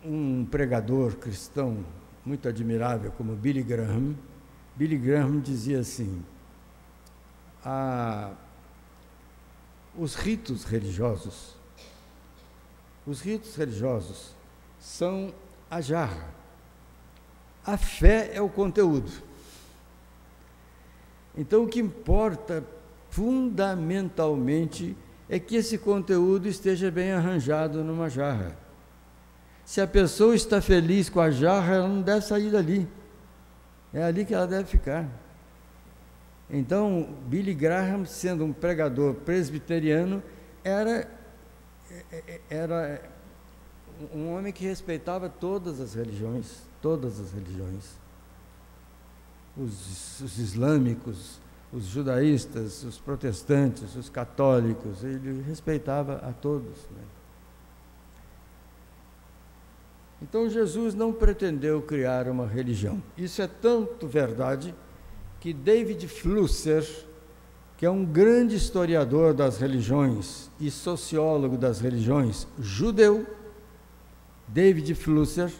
um pregador cristão muito admirável como Billy Graham dizia assim: os ritos religiosos são a jarra, a fé é o conteúdo. Então o que importa fundamentalmente é que esse conteúdo esteja bem arranjado numa jarra. Se a pessoa está feliz com a jarra, ela não deve sair dali. É ali que ela deve ficar. Então, Billy Graham, sendo um pregador presbiteriano, era um homem que respeitava todas as religiões. Os islâmicos, os judaístas, os protestantes, os católicos, ele respeitava a todos, né? Então Jesus não pretendeu criar uma religião. Isso é tanto verdade que David Flusser, que é um grande historiador das religiões e sociólogo das religiões judeu, David Flusser,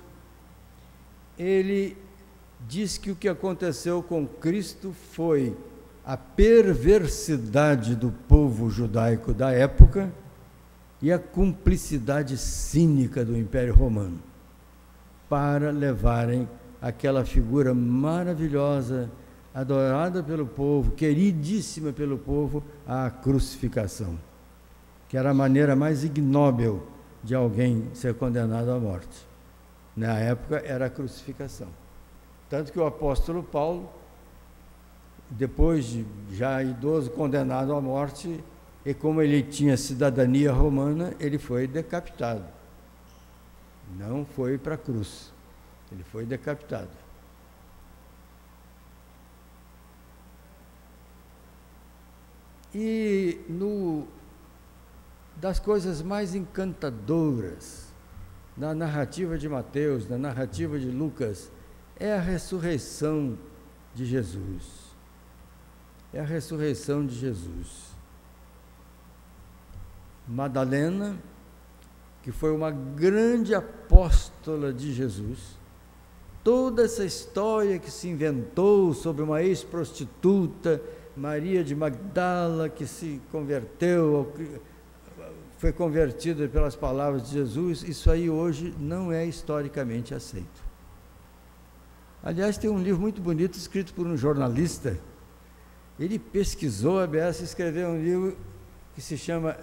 ele diz que o que aconteceu com Cristo foi a perversidade do povo judaico da época e a cumplicidade cínica do Império Romano para levarem aquela figura maravilhosa, adorada pelo povo, queridíssima pelo povo, à crucificação, que era a maneira mais ignóbil de alguém ser condenado à morte. Na época era a crucificação. Tanto que o apóstolo Paulo, depois de já idoso, condenado à morte, e como ele tinha cidadania romana, ele foi decapitado. Não foi para a cruz, ele foi decapitado. E das coisas mais encantadoras na narrativa de Mateus, na narrativa de Lucas, é a ressurreição de Jesus. É a ressurreição de Jesus. Madalena, que foi uma grande apóstola de Jesus, toda essa história que se inventou sobre uma ex-prostituta, Maria de Magdala, que se converteu, foi convertida pelas palavras de Jesus, isso aí hoje não é historicamente aceito. Aliás, tem um livro muito bonito escrito por um jornalista. Ele pesquisou a beça e escreveu um livro que se chama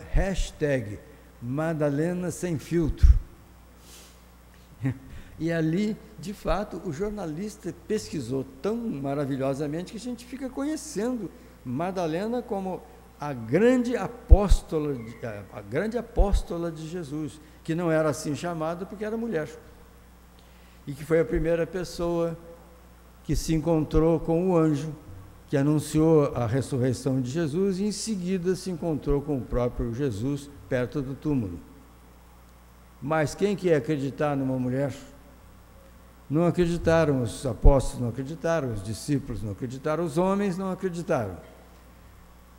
#Madalena Sem Filtro. E ali, de fato, o jornalista pesquisou tão maravilhosamente que a gente fica conhecendo Madalena como a grande apóstola de Jesus, que não era assim chamada porque era mulher. E que foi a primeira pessoa que se encontrou com o anjo, que anunciou a ressurreição de Jesus, e em seguida se encontrou com o próprio Jesus perto do túmulo. Mas quem que ia acreditar numa mulher? Não acreditaram os apóstolos, não acreditaram os discípulos, não acreditaram os homens, não acreditaram.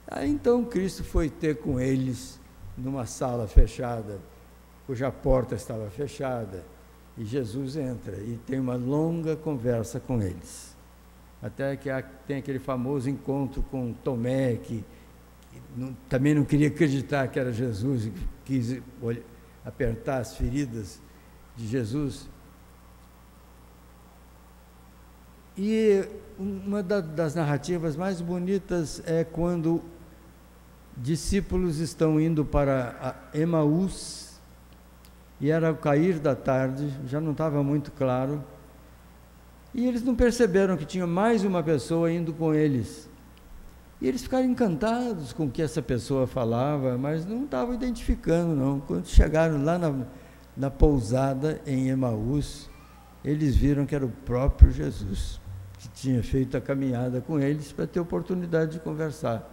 Aí então Cristo foi ter com eles numa sala fechada, cuja porta estava fechada, e Jesus entra e tem uma longa conversa com eles. Até que tem aquele famoso encontro com Tomé, que também não queria acreditar que era Jesus, e quis apertar as feridas de Jesus. E uma das narrativas mais bonitas é quando discípulos estão indo para Emaús, e era o cair da tarde, já não estava muito claro, e eles não perceberam que tinha mais uma pessoa indo com eles. E eles ficaram encantados com o que essa pessoa falava, mas não estavam identificando, não. Quando chegaram lá na pousada em Emaús, eles viram que era o próprio Jesus, que tinha feito a caminhada com eles para ter oportunidade de conversar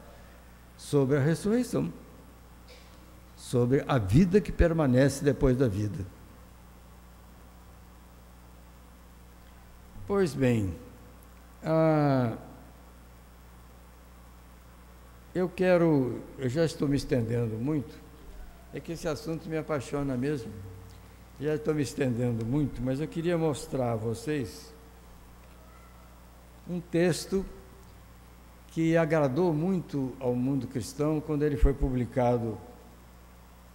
sobre a ressurreição, sobre a vida que permanece depois da vida. Pois bem, eu já estou me estendendo muito, é que esse assunto me apaixona mesmo, já estou me estendendo muito, mas eu queria mostrar a vocês um texto que agradou muito ao mundo cristão quando ele foi publicado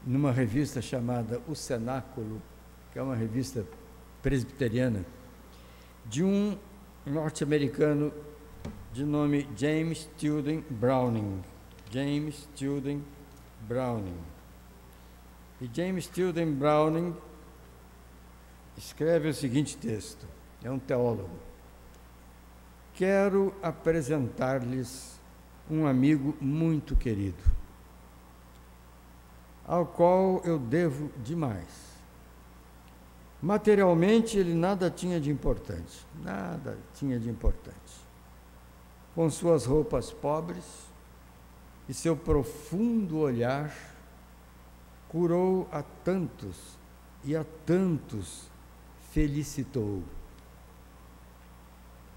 numa revista chamada O Cenáculo, que é uma revista presbiteriana, de um norte-americano de nome James Tilden Browning. James Tilden Browning. E James Tilden Browning escreve o seguinte texto, é um teólogo: quero apresentar-lhes um amigo muito querido, ao qual eu devo demais. Materialmente, ele nada tinha de importante, nada tinha de importante. Com suas roupas pobres e seu profundo olhar, curou a tantos e a tantos felicitou.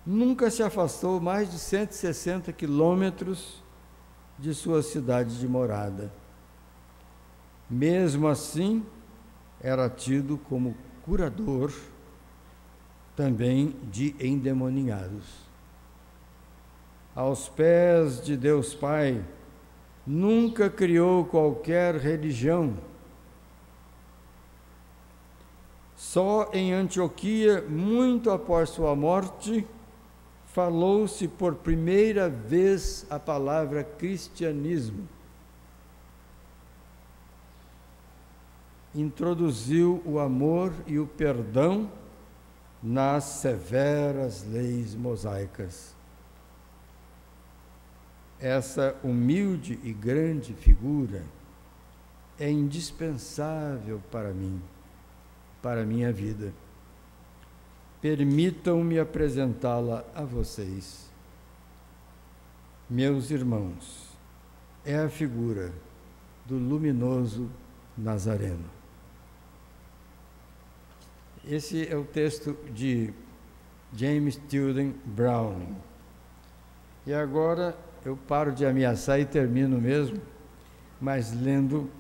Nunca se afastou mais de 160 quilômetros de sua cidade de morada. Mesmo assim, era tido como curador também de endemoniados. Aos pés de Deus Pai, nunca criou qualquer religião. Só em Antioquia, muito após sua morte, falou-se por primeira vez a palavra cristianismo. Introduziu o amor e o perdão nas severas leis mosaicas. Essa humilde e grande figura é indispensável para mim, para a minha vida. Permitam-me apresentá-la a vocês. Meus irmãos, é a figura do luminoso Nazareno. Esse é o texto de James Tilden Browning. E agora eu paro de ameaçar e termino mesmo, mas lendo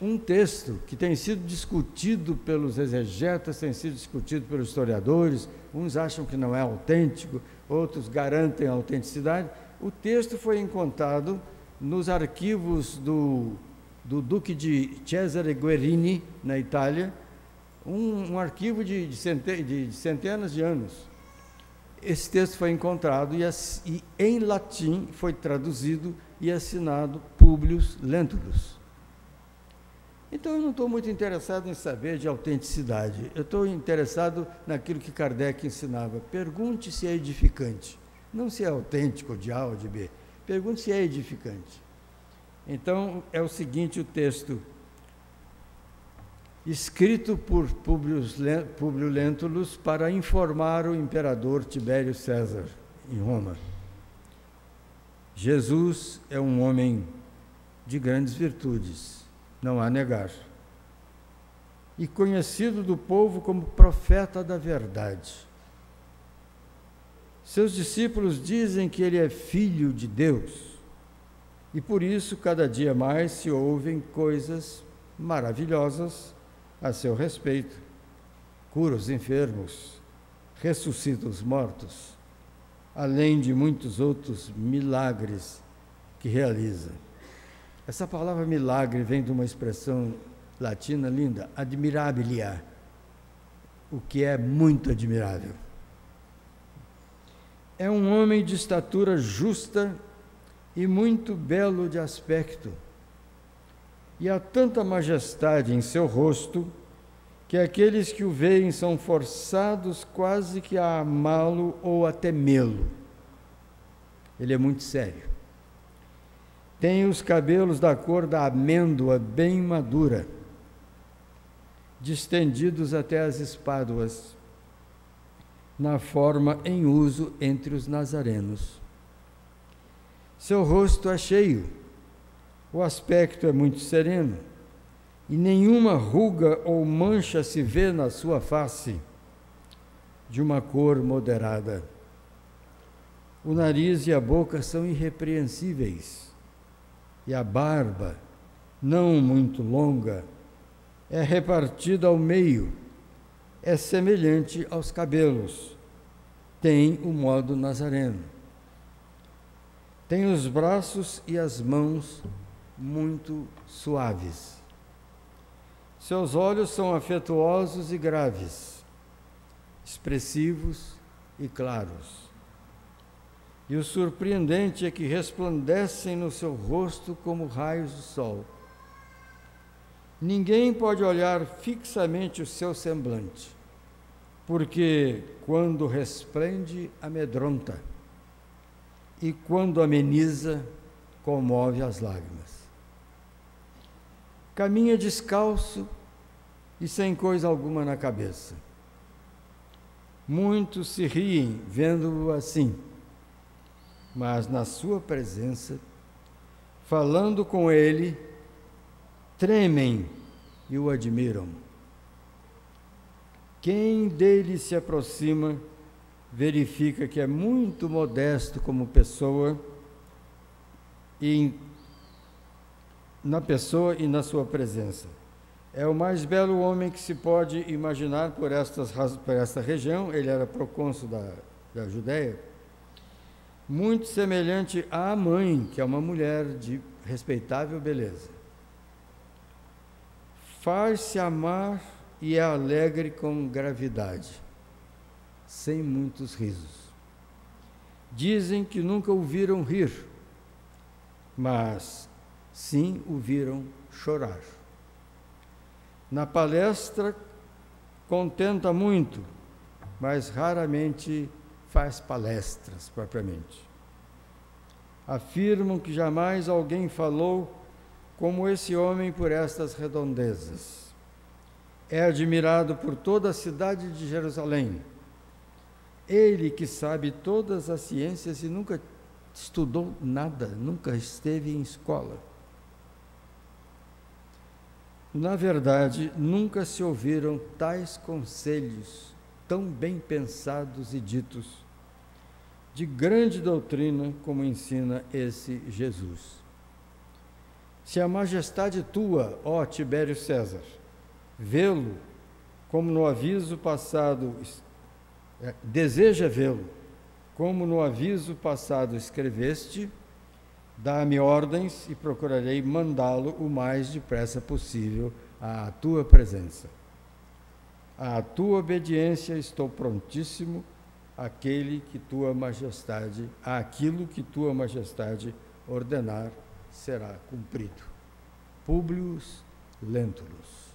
um texto que tem sido discutido pelos exegetas, tem sido discutido pelos historiadores, uns acham que não é autêntico, outros garantem a autenticidade. O texto foi encontrado nos arquivos do Duque de Cesare Guerini, na Itália, um arquivo de centenas de anos. Esse texto foi encontrado e em latim foi traduzido e assinado Públio Lentulus. Então, eu não estou muito interessado em saber de autenticidade. Eu estou interessado naquilo que Kardec ensinava. Pergunte se é edificante. Não se é autêntico, de A ou de B. Pergunte se é edificante. Então, é o seguinte o texto. Escrito por Públio Lentulus para informar o imperador Tibério César, em Roma. Jesus é um homem de grandes virtudes, não há negar, e conhecido do povo como profeta da verdade. Seus discípulos dizem que ele é filho de Deus, e por isso cada dia mais se ouvem coisas maravilhosas a seu respeito. Cura os enfermos, ressuscita os mortos, além de muitos outros milagres que realiza. Essa palavra milagre vem de uma expressão latina linda, admirabilia, o que é muito admirável. É um homem de estatura justa e muito belo de aspecto, e há tanta majestade em seu rosto que aqueles que o veem são forçados quase que a amá-lo ou a temê-lo. Ele é muito sério. Tem os cabelos da cor da amêndoa bem madura, distendidos até as espáduas, na forma em uso entre os nazarenos. Seu rosto é cheio, o aspecto é muito sereno, e nenhuma ruga ou mancha se vê na sua face, de uma cor moderada. O nariz e a boca são irrepreensíveis, e a barba, não muito longa, é repartida ao meio, é semelhante aos cabelos, tem o modo nazareno. Tem os braços e as mãos muito suaves. Seus olhos são afetuosos e graves, expressivos e claros. E o surpreendente é que resplandecem no seu rosto como raios do sol. Ninguém pode olhar fixamente o seu semblante, porque quando resplende, amedronta, e quando ameniza, comove as lágrimas. Caminha descalço e sem coisa alguma na cabeça. Muitos se riem vendo-o assim, mas na sua presença, falando com ele, tremem e o admiram. Quem dele se aproxima, verifica que é muito modesto como pessoa, e na pessoa e na sua presença. É o mais belo homem que se pode imaginar por esta região. Ele era procônsul da Judéia, muito semelhante à mãe, que é uma mulher de respeitável beleza. Faz-se amar e é alegre com gravidade, sem muitos risos. Dizem que nunca o viram rir, mas sim o viram chorar. Na palestra contenta muito, mas raramente faz palestras propriamente. Afirmam que jamais alguém falou como esse homem por estas redondezas. É admirado por toda a cidade de Jerusalém. Ele que sabe todas as ciências e nunca estudou nada, nunca esteve em escola. Na verdade, nunca se ouviram tais conselhos tão bem pensados e ditos, de grande doutrina como ensina esse Jesus. Se a majestade tua, ó Tibério César, vê-lo, como no aviso passado, deseja vê-lo, como no aviso passado escreveste, dá-me ordens e procurarei mandá-lo o mais depressa possível à tua presença. À tua obediência estou prontíssimo, aquilo que tua majestade ordenar será cumprido. Públio Lentulus.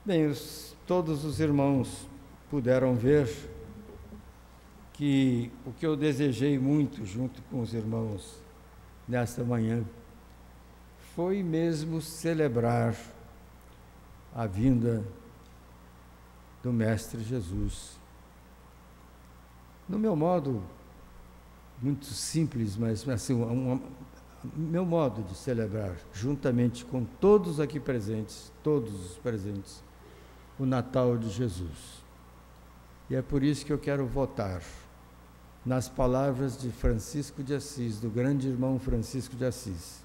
Bem, todos os irmãos puderam ver que o que eu desejei muito junto com os irmãos nesta manhã foi mesmo celebrar a vinda do Mestre Jesus. No meu modo, muito simples, mas assim, meu modo de celebrar, juntamente com todos aqui presentes, todos os presentes, o Natal de Jesus. E é por isso que eu quero votar nas palavras de Francisco de Assis, do grande irmão Francisco de Assis: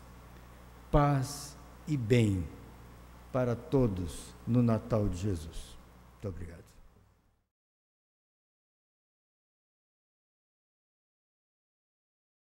paz e bem para todos no Natal de Jesus. Muito obrigado.